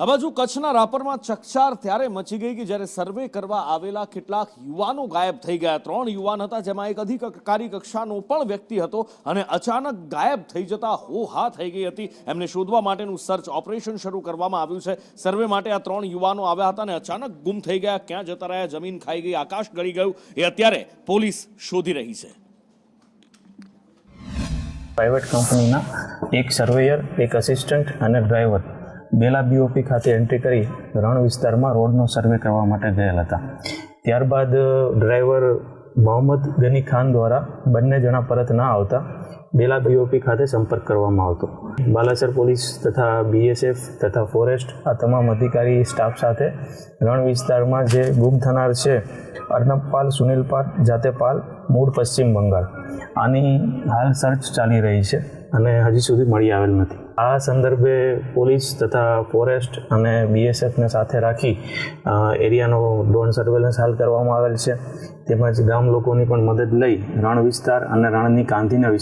આ બાજુ કચ્છના રાપરમાં ચકચાર ત્યારે મચી ગઈ કે જ્યારે સર્વે કરવા આવેલા કેટલાક યુવાનો ગાયબ થઈ ગયા। 3 યુવાન હતા, જેમાં એક અધિકારી કક્ષાનો પણ વ્યક્તિ હતો અને અચાનક ગાયબ થઈ જતા હોહા થઈ ગઈ હતી। એમને શોધવા માટેનું સર્ચ ઓપરેશન શરૂ કરવામાં આવ્યું છે। સર્વે માટે આ 3 યુવાનો આવ્યા હતા અને અચાનક ગુમ થઈ ગયા। ક્યાં જતા રહ્યા, જમીન ખાઈ ગઈ, આકાશ ગળી ગયું, એ અત્યારે પોલીસ શોધી રહી છે। પ્રાઇવેટ કંપનીના એક સર્વેયર, એક અસિસ્ટન્ટ અને ડ્રાઈવર બેલા બીઓપી ખાતે એન્ટ્રી કરી રણ વિસ્તારમાં રોડનો સર્વે કરવા માટે ગયેલ હતા। ત્યારબાદ ડ્રાઈવર મોહમ્મદ ગની ખાન દ્વારા બંને જણા પરત ના આવતા બેલા બીઓપી ખાતે સંપર્ક કરવામાં આવતો। બાલાસર પોલીસ તથા બીએસએફ તથા ફોરેસ્ટ આ તમામ અધિકારી સ્ટાફ સાથે રણ વિસ્તારમાં જે ગુમ થનાર છે અર્નબ પાલ, સુનિલ પાલ, જાતે પાલ, મૂળ પશ્ચિમ બંગાળ, આની હાલ સર્ચ ચાલી રહી છે અને હજી સુધી મળી આવેલ નથી। આ સંદર્ભે પોલીસ તથા ફોરેસ્ટ અને બીએસએફને સાથે રાખી એરિયાનો ડ્રોન સર્વેલન્સ હાલ કરવામાં આવેલ છે। તેમજ ગામ લોકોની પણ મદદ લઈ રણ વિસ્તાર અને રણની કાંધીના વિસ્તાર